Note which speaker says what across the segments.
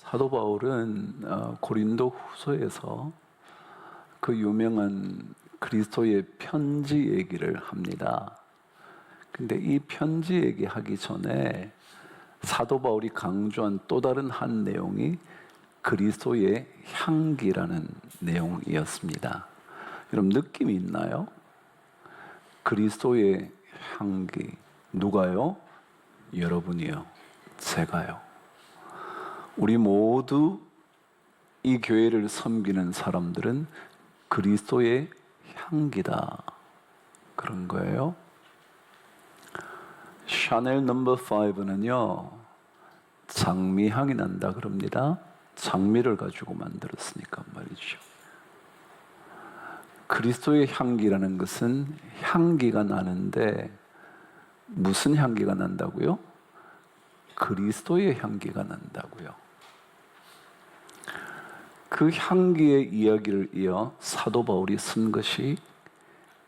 Speaker 1: 사도 바울은 고린도 후서에서 그 유명한 그리스도의 편지 얘기를 합니다. 근데 이 편지 얘기하기 전에 사도 바울이 강조한 또 다른 한 내용이 그리스도의 향기라는 내용이었습니다. 여러분 느낌이 있나요? 그리스도의 향기. 누가요? 여러분이요. 제가요. 우리 모두 이 교회를 섬기는 사람들은 그리스도의 향기다. 그런 거예요. 샤넬 넘버 5는요 장미향이 난다 그럽니다. 장미를 가지고 만들었으니까 말이죠. 그리스도의 향기라는 것은 향기가 나는데 무슨 향기가 난다고요? 그리스도의 향기가 난다고요. 그 향기의 이야기를 이어 사도 바울이 쓴 것이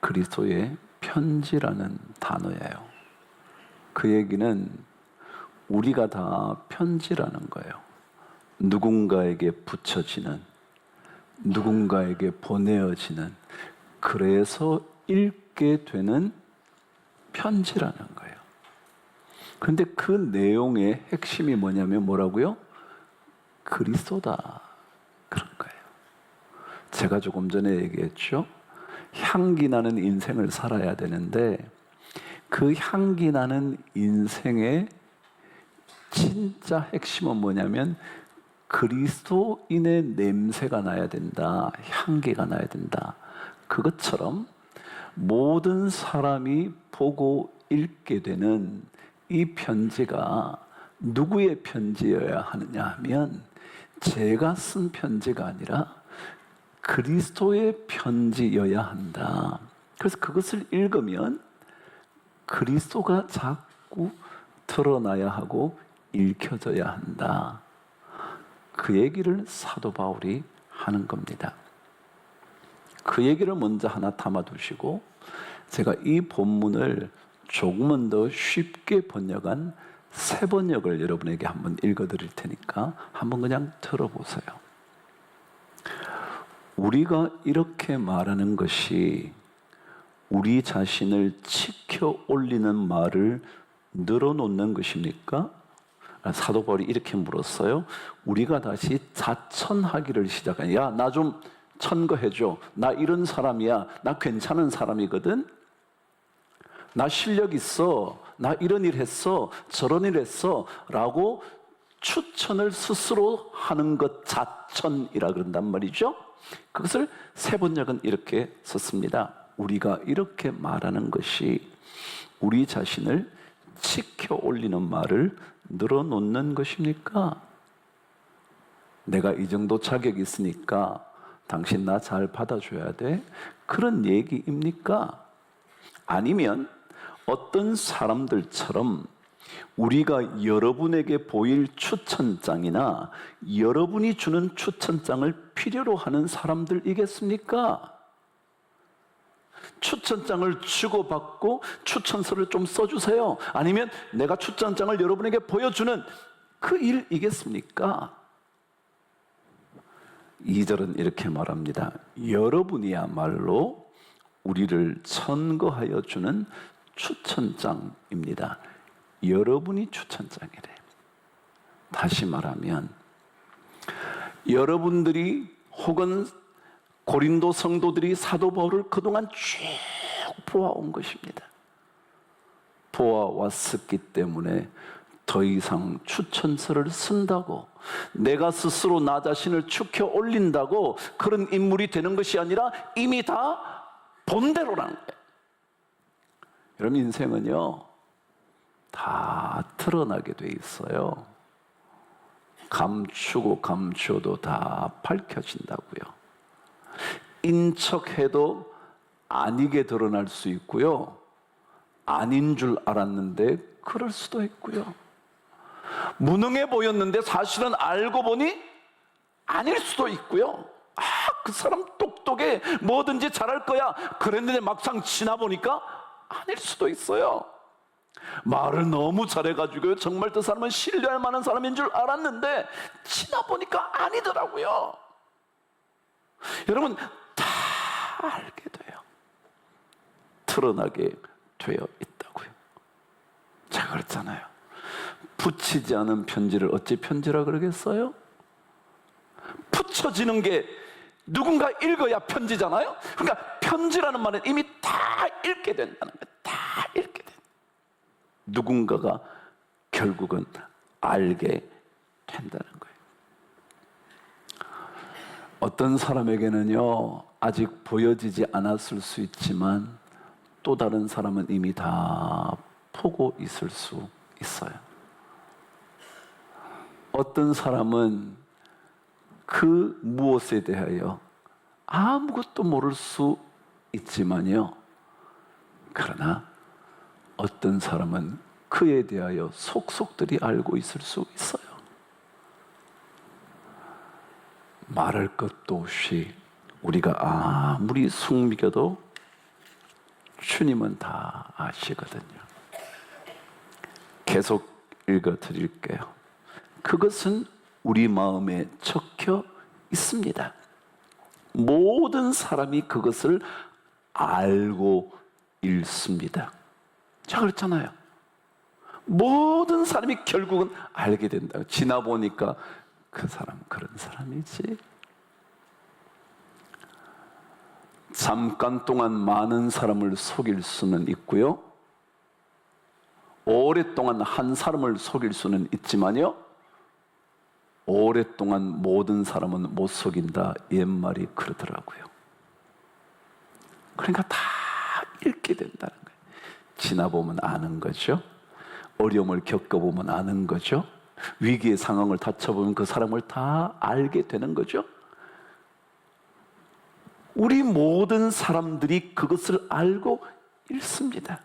Speaker 1: 그리스도의 편지라는 단어예요. 그 얘기는 우리가 다 편지라는 거예요. 누군가에게 붙여지는, 누군가에게 보내어지는, 그래서 읽게 되는 편지라는 거예요. 그런데 그 내용의 핵심이 뭐냐면 뭐라고요? 그리스도다. 그런 거예요. 제가 조금 전에 얘기했죠. 향기 나는 인생을 살아야 되는데 그 향기 나는 인생의 진짜 핵심은 뭐냐면 그리스도인의 냄새가 나야 된다. 향기가 나야 된다. 그것처럼 모든 사람이 보고 읽게 되는 이 편지가 누구의 편지여야 하느냐 하면 제가 쓴 편지가 아니라 그리스도의 편지여야 한다. 그래서 그것을 읽으면 그리스도가 자꾸 드러나야 하고 읽혀져야 한다. 그 얘기를 사도 바울이 하는 겁니다. 그 얘기를 먼저 하나 담아두시고 제가 이 본문을 조금은 더 쉽게 번역한 새 번역을 여러분에게 한번 읽어드릴 테니까 한번 그냥 들어보세요. 우리가 이렇게 말하는 것이 우리 자신을 치켜 올리는 말을 늘어놓는 것입니까? 사도 바울이 이렇게 물었어요. 우리가 다시 자천하기를 시작한, 야, 나 좀 천거해줘. 나 이런 사람이야. 나 괜찮은 사람이거든. 나 실력 있어. 나 이런 일 했어. 저런 일 했어. 라고 추천을 스스로 하는 것 자천이라 그런단 말이죠. 그것을 새 번역은 이렇게 썼습니다. 우리가 이렇게 말하는 것이 우리 자신을 치켜 올리는 말을 늘어놓는 것입니까? 내가 이 정도 자격이 있으니까 당신 나 잘 받아줘야 돼? 그런 얘기입니까? 아니면 어떤 사람들처럼 우리가 여러분에게 보일 추천장이나 여러분이 주는 추천장을 필요로 하는 사람들이겠습니까? 추천장을 주고받고 추천서를 좀 써주세요. 아니면 내가 추천장을 여러분에게 보여주는 그 일이겠습니까? 2절은 이렇게 말합니다. 여러분이야말로 우리를 천거하여 주는 추천장입니다. 여러분이 추천장이래. 다시 말하면 여러분들이 혹은 고린도 성도들이 사도 바울을 그동안 쭉 보아온 것입니다. 보아왔었기 때문에 더 이상 추천서를 쓴다고, 내가 스스로 나 자신을 축혀 올린다고 그런 인물이 되는 것이 아니라 이미 다 본대로라는 거예요. 여러분 인생은요 다 드러나게 돼 있어요. 감추고 감추어도 다 밝혀진다고요. 인척해도 아니게 드러날 수 있고요. 아닌 줄 알았는데 그럴 수도 있고요. 무능해 보였는데 사실은 알고 보니 아닐 수도 있고요. 아, 그 사람 똑똑해, 뭐든지 잘할 거야, 그랬는데 막상 지나보니까 아닐 수도 있어요. 말을 너무 잘해가지고 정말 그 사람은 신뢰할 만한 사람인 줄 알았는데 지나보니까 아니더라고요. 여러분, 다 알게 돼요. 드러나게 되어 있다고요. 제가 그랬잖아요. 붙이지 않은 편지를 어찌 편지라 그러겠어요? 붙여지는 게 누군가 읽어야 편지잖아요. 그러니까 편지라는 말은 이미 다 읽게 된다는 거예요. 다 읽게 된. 누군가가 결국은 알게 된다는 거예요. 어떤 사람에게는요, 아직 보여지지 않았을 수 있지만 또 다른 사람은 이미 다 보고 있을 수 있어요. 어떤 사람은 그 무엇에 대하여 아무것도 모를 수 있지만요, 그러나 어떤 사람은 그에 대하여 속속들이 알고 있을 수 있어요. 말할 것도 없이 우리가 아무리 숨겨도 주님은 다 아시거든요. 계속 읽어드릴게요. 그것은 우리 마음에 적혀 있습니다. 모든 사람이 그것을 알고 읽습니다. 제가 그랬잖아요. 모든 사람이 결국은 알게 된다. 지나보니까 그 사람 그런 사람이지. 잠깐 동안 많은 사람을 속일 수는 있고요, 오랫동안 한 사람을 속일 수는 있지만요, 오랫동안 모든 사람은 못 속인다, 옛말이 그러더라고요. 그러니까 다 읽게 된다는 거예요. 지나보면 아는 거죠. 어려움을 겪어보면 아는 거죠. 위기의 상황을 닥쳐보면 그 사람을 다 알게 되는 거죠. 우리 모든 사람들이 그것을 알고 읽습니다.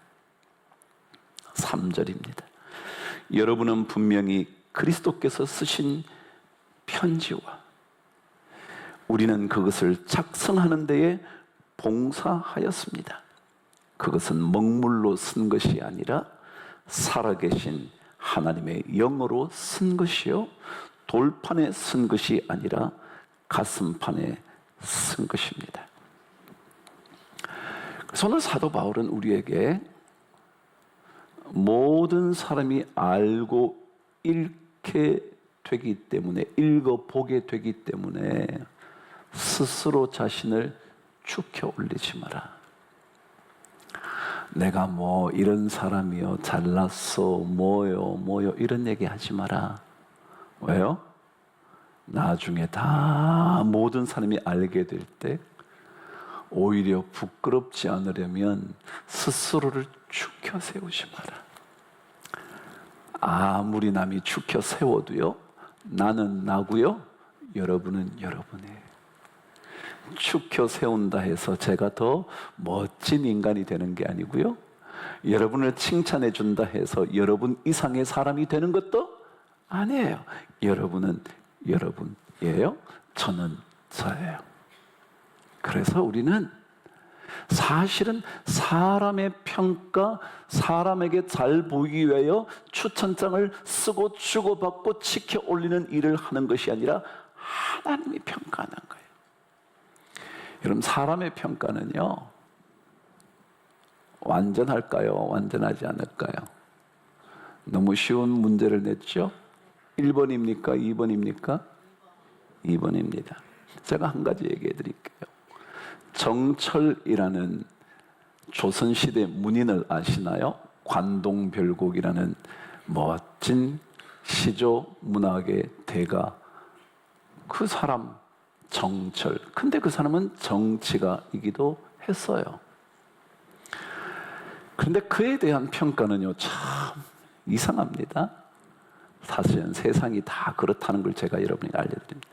Speaker 1: 3절입니다. 여러분은 분명히 그리스도께서 쓰신 편지와 우리는 그것을 작성하는 데에 봉사하였습니다. 그것은 먹물로 쓴 것이 아니라 살아계신 하나님의 영으로 쓴 것이요, 돌판에 쓴 것이 아니라 가슴판에 쓴 것입니다. 그래서 오늘 사도 바울은 우리에게 모든 사람이 알고 읽게 되기 때문에, 읽어보게 되기 때문에 스스로 자신을 축혀 올리지 마라. 내가 뭐 이런 사람이요, 잘났어, 뭐요 이런 얘기 하지 마라. 왜요? 나중에 다 모든 사람이 알게 될 때 오히려 부끄럽지 않으려면 스스로를 축혀 세우지 마라. 아무리 남이 축혀 세워도요, 나는 나고요, 여러분은 여러분이에요. 축혀 세운다 해서 제가 더 멋진 인간이 되는 게 아니고요, 여러분을 칭찬해 준다 해서 여러분 이상의 사람이 되는 것도 아니에요. 여러분은 여러분이에요. 저는 저예요. 그래서 우리는 사실은 사람의 평가, 사람에게 잘 보이기 위하여 추천장을 쓰고 주고받고 지켜 올리는 일을 하는 것이 아니라 하나님이 평가하는 거예요. 여러분, 사람의 평가는요, 완전할까요? 완전하지 않을까요? 너무 쉬운 문제를 냈죠? 1번입니까? 2번입니까? 2번입니다. 제가 한 가지 얘기해 드릴게요. 정철이라는 조선시대 문인을 아시나요? 관동별곡이라는 멋진 시조 문학의 대가, 그 사람 정철. 근데 그 사람은 정치가이기도 했어요. 그런데 그에 대한 평가는요, 참 이상합니다. 사실은 세상이 다 그렇다는 걸 제가 여러분에게 알려드립니다.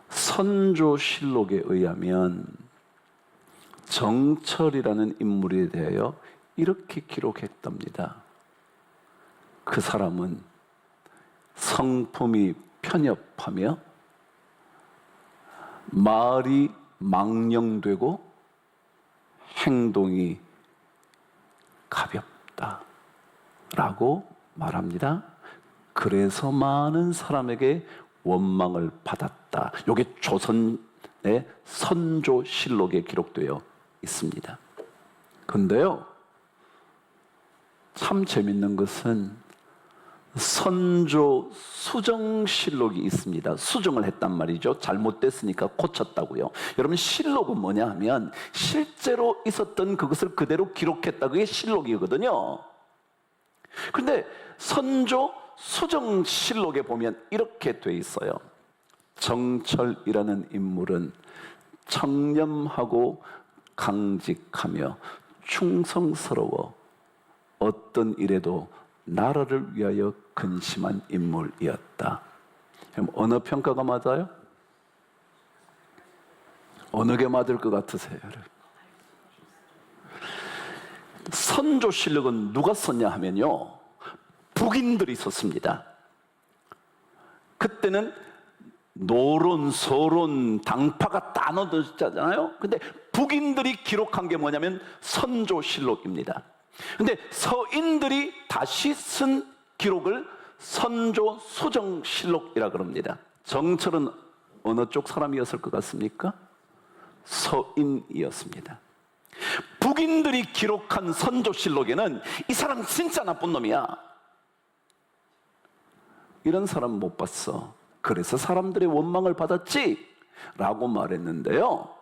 Speaker 1: 선조실록에 의하면 정철이라는 인물에 대하여 이렇게 기록했답니다. 그 사람은 성품이 편협하며 말이 망령되고 행동이 가볍다 라고 말합니다. 그래서 많은 사람에게 원망을 받았다. 이게 조선의 선조실록에 기록되어 있습니다. 근데요, 참 재밌는 것은 선조 수정실록이 있습니다. 수정을 했단 말이죠. 잘못됐으니까 고쳤다고요. 여러분, 실록은 뭐냐 하면 실제로 있었던 그것을 그대로 기록했다. 그게 실록이거든요. 그런데 선조 수정실록에 보면 이렇게 돼 있어요. 정철이라는 인물은 청렴하고 강직하며 충성스러워 어떤 일에도 나라를 위하여 근심한 인물이었다. 그럼 어느 평가가 맞아요? 어느 게 맞을 것 같으세요? 선조실록은 누가 썼냐 하면요, 북인들이 썼습니다. 그때는 노론, 서론, 당파가 다 나눠졌잖아요. 근데 북인들이 기록한 게 뭐냐면 선조실록입니다. 근데 서인들이 다시 쓴 기록을 선조 수정실록이라 그럽니다. 정철은 어느 쪽 사람이었을 것 같습니까? 서인이었습니다. 북인들이 기록한 선조실록에는 이 사람 진짜 나쁜 놈이야, 이런 사람 못 봤어, 그래서 사람들의 원망을 받았지 라고 말했는데요,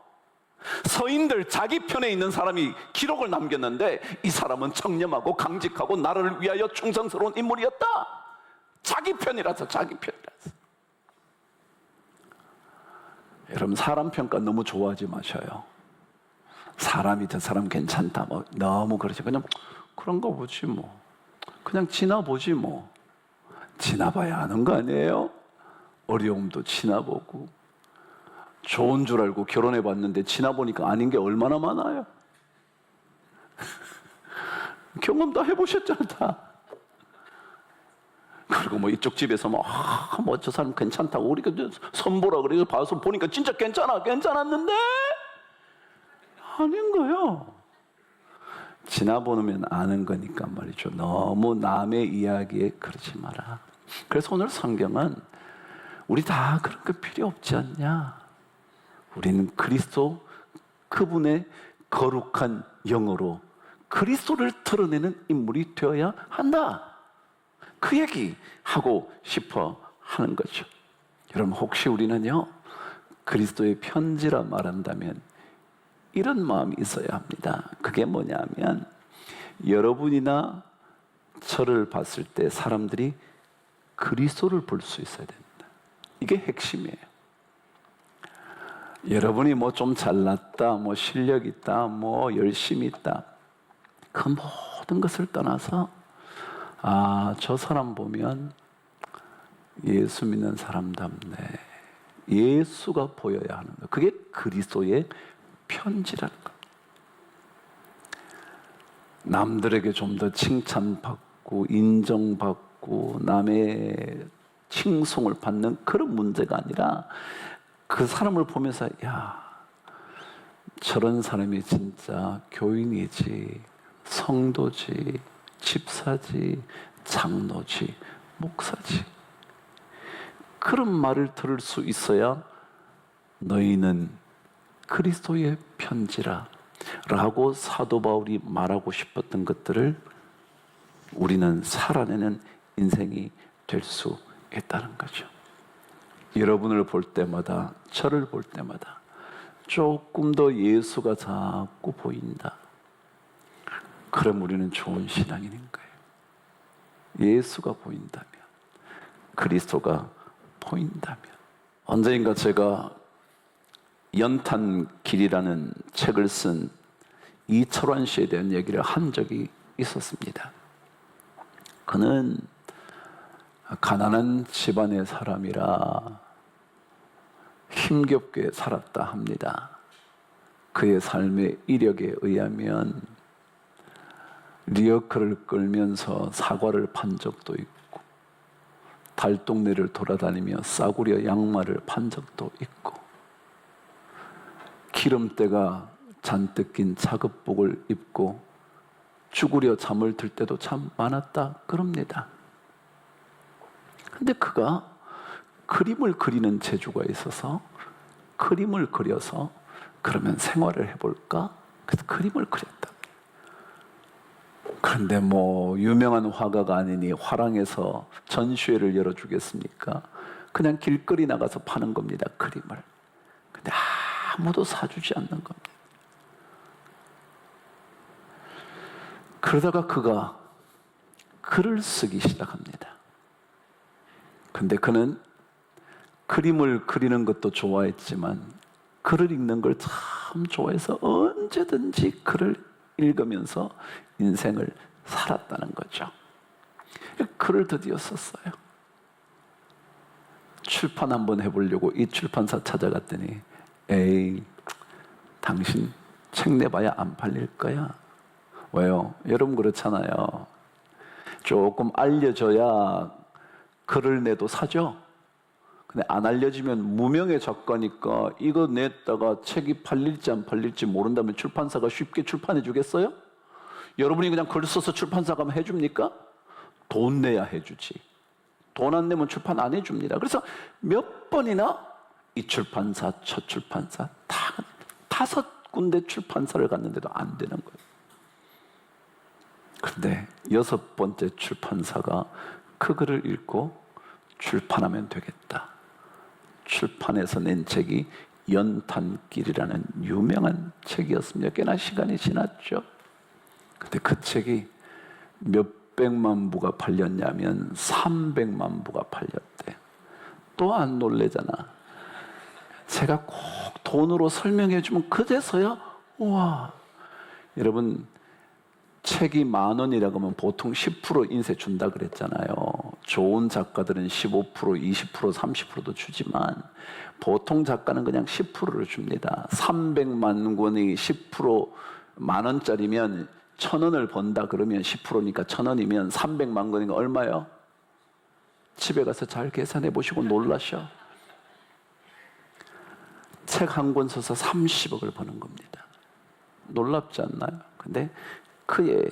Speaker 1: 서인들 자기 편에 있는 사람이 기록을 남겼는데 이 사람은 청렴하고 강직하고 나라를 위하여 충성스러운 인물이었다. 자기 편이라서. 여러분, 사람 평가 너무 좋아하지 마셔요. 사람이 저 사람 괜찮다 뭐 너무 그러지. 그냥 그런가 보지 뭐, 그냥 지나보지 뭐. 지나봐야 아는 거 아니에요? 어려움도 지나보고, 좋은 줄 알고 결혼해봤는데 지나보니까 아닌 게 얼마나 많아요. 경험 다 해보셨잖아, 다. 그리고 뭐 이쪽 집에서 뭐 저 사람 괜찮다고 우리가 선보라 그래서 봐서 보니까 진짜 괜찮았는데 아닌 거요. 지나보면 아는 거니까 말이죠. 너무 남의 이야기에 그러지 마라. 그래서 오늘 성경은 우리 다 그런 거 필요 없지 않냐. 우리는 그리스도, 그분의 거룩한 영으로 그리스도를 드러내는 인물이 되어야 한다. 그 얘기 하고 싶어 하는 거죠. 여러분, 혹시 우리는요, 그리스도의 편지라 말한다면 이런 마음이 있어야 합니다. 그게 뭐냐면, 여러분이나 저를 봤을 때 사람들이 그리스도를 볼 수 있어야 됩니다. 이게 핵심이에요. 여러분이 뭐 좀 잘났다, 뭐 실력 있다, 뭐 열심히 있다, 그 모든 것을 떠나서 저 사람 보면 예수 믿는 사람답네, 예수가 보여야 하는 거. 그게 그리스도의 편지라는 겁니다. 남들에게 좀 더 칭찬받고 인정받고 남의 칭송을 받는 그런 문제가 아니라, 그 사람을 보면서 야, 저런 사람이 진짜 교인이지, 성도지, 집사지, 장로지, 목사지, 그런 말을 들을 수 있어야 너희는 그리스도의 편지라 라고 사도 바울이 말하고 싶었던 것들을 우리는 살아내는 인생이 될 수 있다는 거죠. 여러분을 볼 때마다, 저를 볼 때마다 조금 더 예수가 자꾸 보인다. 그럼 우리는 좋은 신앙인인 거예요. 예수가 보인다면, 그리스도가 보인다면. 언젠가 제가 연탄길이라는 책을 쓴 이철환 씨에 대한 얘기를 한 적이 있었습니다. 그는 가난한 집안의 사람이라 힘겹게 살았다 합니다. 그의 삶의 이력에 의하면 리어커를 끌면서 사과를 판 적도 있고, 달동네를 돌아다니며 싸구려 양말을 판 적도 있고, 기름때가 잔뜩 낀 작업복을 입고 죽으려 잠을 들 때도 참 많았다 그럽니다. 근데 그가 그림을 그리는 재주가 있어서 그림을 그려서 그러면 생활을 해볼까? 그래서 그림을 그렸다. 그런데 뭐 유명한 화가가 아니니 화랑에서 전시회를 열어주겠습니까? 그냥 길거리 나가서 파는 겁니다, 그림을. 근데 아무도 사주지 않는 겁니다. 그러다가 그가 글을 쓰기 시작합니다. 근데 그는 그림을 그리는 것도 좋아했지만 글을 읽는 걸 참 좋아해서 언제든지 글을 읽으면서 인생을 살았다는 거죠. 글을 드디어 썼어요. 출판 한번 해보려고 이 출판사 찾아갔더니 에이, 당신 책 내봐야 안 팔릴 거야. 왜요? 여러분 그렇잖아요. 조금 알려줘야 글을 내도 사죠. 근데 안 알려지면 무명의 작가니까 이거 냈다가 책이 팔릴지 안 팔릴지 모른다면 출판사가 쉽게 출판해 주겠어요? 여러분이 그냥 글 써서 출판사가 해줍니까? 돈 내야 해주지. 돈 안 내면 출판 안 해줍니다. 그래서 몇 번이나 이 출판사, 저 출판사 다 5군데 출판사를 갔는데도 안 되는 거예요. 그런데 6번째 출판사가 그 글을 읽고 출판하면 되겠다. 출판해서 낸 책이 연탄길이라는 유명한 책이었습니다. 꽤나 시간이 지났죠. 근데 그 책이 몇백만 부가 팔렸냐면 300만 부가 팔렸대. 또 안 놀래잖아. 제가 꼭 돈으로 설명해 주면 그제서야 우와. 여러분 책이 10,000원이라고 하면 보통 10% 인세 준다 그랬잖아요. 좋은 작가들은 15%, 20%, 30%도 주지만 보통 작가는 그냥 10%를 줍니다. 300만 권이 10% 10,000원짜리면 1,000원을 번다 그러면 10%니까 1,000원이면 300만 권이니까 얼마요? 집에 가서 잘 계산해 보시고 놀라셔. 책 한 권 써서 30억을 버는 겁니다. 놀랍지 않나요? 근데 그의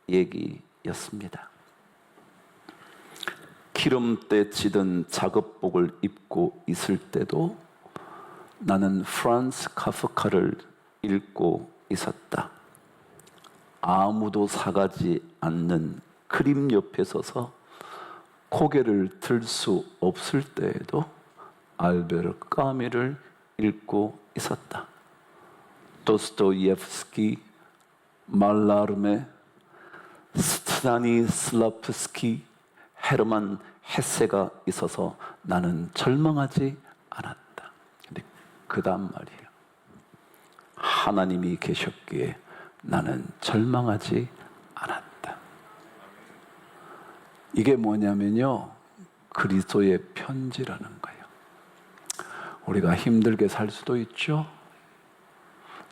Speaker 1: 얘기였습니다. 기름때 찌든 작업복을 입고 있을 때도 나는 프란츠 카프카를 읽고 있었다. 아무도 사가지 않는 그림 옆에 서서 고개를 들 수 없을 때에도 알베르 까뮈를 읽고 있었다. 도스토옙스키, 말라르메, 스타니슬라프스키, 헤르만 헤세가 있어서 나는 절망하지 않았다. 근데 그 다음 말이에요. 하나님이 계셨기에 나는 절망하지 않았다. 이게 뭐냐면요, 그리스도의 편지라는 거예요. 우리가 힘들게 살 수도 있죠.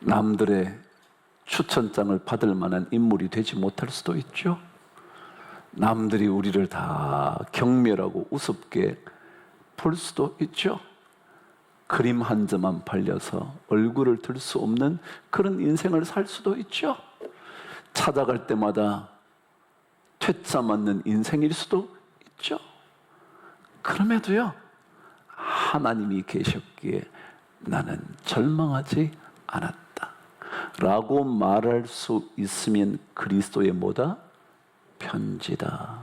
Speaker 1: 남들의 추천장을 받을 만한 인물이 되지 못할 수도 있죠. 남들이 우리를 다 경멸하고 우습게 볼 수도 있죠. 그림 한 점만 팔려서 얼굴을 들 수 없는 그런 인생을 살 수도 있죠. 찾아갈 때마다 퇴짜 맞는 인생일 수도 있죠. 그럼에도요, 하나님이 계셨기에 나는 절망하지 않았다 라고 말할 수 있으면 그리스도의 뭐다? 편지다.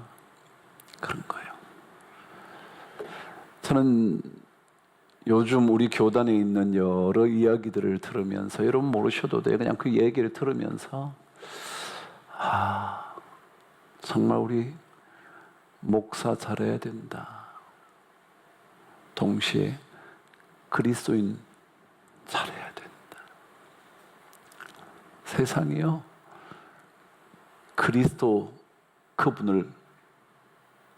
Speaker 1: 그런 거예요. 저는 요즘 우리 교단에 있는 여러 이야기들을 들으면서, 여러분 모르셔도 돼요. 그냥 그 얘기를 들으면서 정말 우리 목사 잘해야 된다. 동시에 그리스도인 잘해야 된다. 세상이요, 그리스도 그분을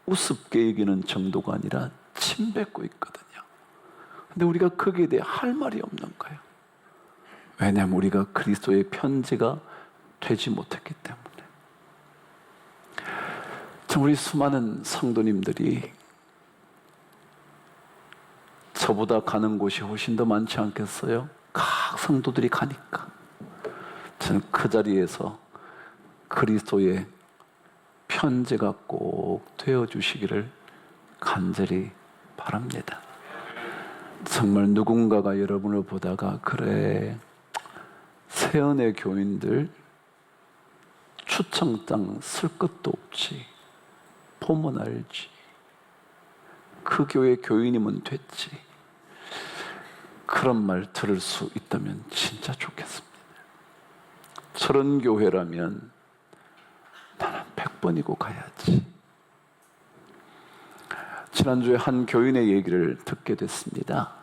Speaker 1: 우습게 여기는 정도가 아니라 침뱉고 있거든요. 근데 우리가 거기에 대해 할 말이 없는 거예요. 왜냐하면 우리가 그리스도의 편지가 되지 못했기 때문에. 우리 수많은 성도님들이 저보다 가는 곳이 훨씬 더 많지 않겠어요? 각 성도들이 가니까 저는 그 자리에서 그리스도의 편지가 꼭 되어 주시기를 간절히 바랍니다. 정말 누군가가 여러분을 보다가 그래, 세연의 교인들 추청장 쓸 것도 없지, 보면 알지, 그 교회 교인이면 됐지, 그런 말 들을 수 있다면 진짜 좋겠습니다. 저런 교회라면 나는 100번이고 가야지. 지난주에 한 교인의 얘기를 듣게 됐습니다.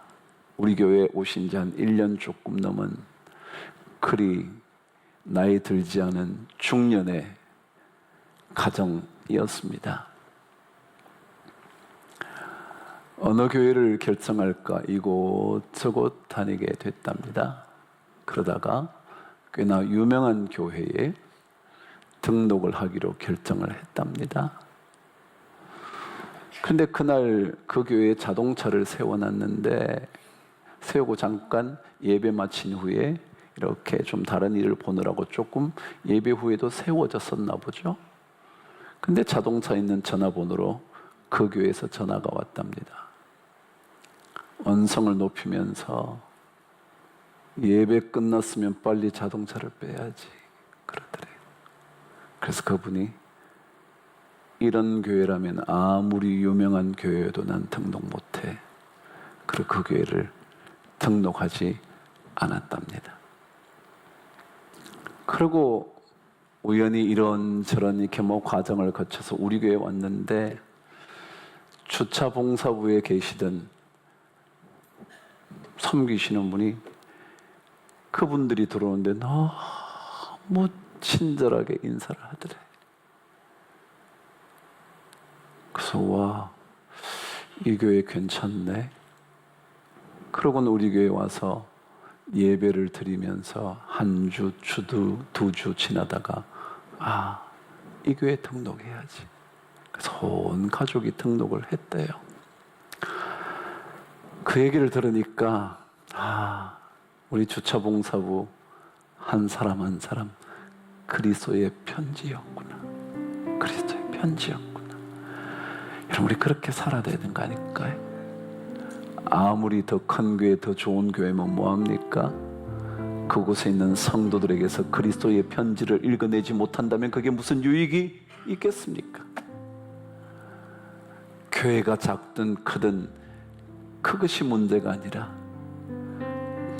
Speaker 1: 우리 교회에 오신 지 한 1년 조금 넘은 그리 나이 들지 않은 중년의 가정이었습니다. 어느 교회를 결정할까 이곳저곳 다니게 됐답니다. 그러다가 꽤나 유명한 교회에 등록을 하기로 결정을 했답니다. 근데 그날 그 교회에 자동차를 세워놨는데, 세우고 잠깐 예배 마친 후에 이렇게 좀 다른 일을 보느라고 조금 예배 후에도 세워졌었나 보죠. 근데 자동차 있는 전화번호로 그 교회에서 전화가 왔답니다. 언성을 높이면서 예배 끝났으면 빨리 자동차를 빼야지 그러더래요. 그래서 그분이 이런 교회라면 아무리 유명한 교회여도 난 등록 못해. 그리고 그 교회를 등록하지 않았답니다. 그리고 우연히 이런저런 이렇게 과정을 거쳐서 우리 교회에 왔는데, 주차 봉사부에 계시던 섬기시는 분이 그분들이 들어오는데 너무 친절하게 인사를 하더래. 그래서 와, 이 교회 괜찮네. 그러고는 우리 교회에 와서 예배를 드리면서 한 주, 두 주 지나다가 이 교회 등록해야지. 그래서 온 가족이 등록을 했대요. 그 얘기를 들으니까 우리 주차봉사부 한 사람 한 사람 그리스도의 편지였구나. 그리스도의 편지였구나. 여러분, 우리 그렇게 살아야 되는 거 아닐까요? 아무리 더 큰 교회, 더 좋은 교회면 뭐합니까? 그곳에 있는 성도들에게서 그리스도의 편지를 읽어내지 못한다면 그게 무슨 유익이 있겠습니까? 교회가 작든 크든 그것이 문제가 아니라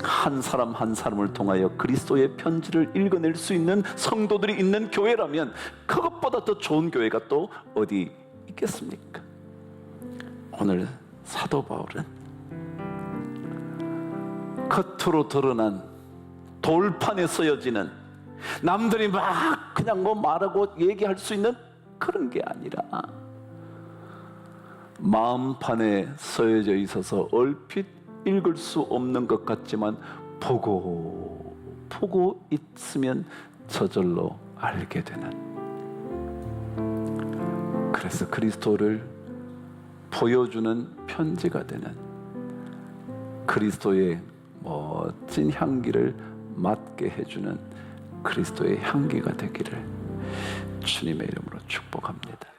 Speaker 1: 한 사람 한 사람을 통하여 그리스도의 편지를 읽어낼 수 있는 성도들이 있는 교회라면 그것보다 더 좋은 교회가 또 어디 있겠습니까? 오늘 사도 바울은 겉으로 드러난 돌판에 쓰여지는, 남들이 막 그냥 말하고 얘기할 수 있는 그런 게 아니라 마음판에 써여져 있어서 얼핏 읽을 수 없는 것 같지만 보고 있으면 저절로 알게 되는, 그래서 그리스도를 보여주는 편지가 되는, 그리스도의 멋진 향기를 맡게 해주는 그리스도의 향기가 되기를 주님의 이름으로 축복합니다.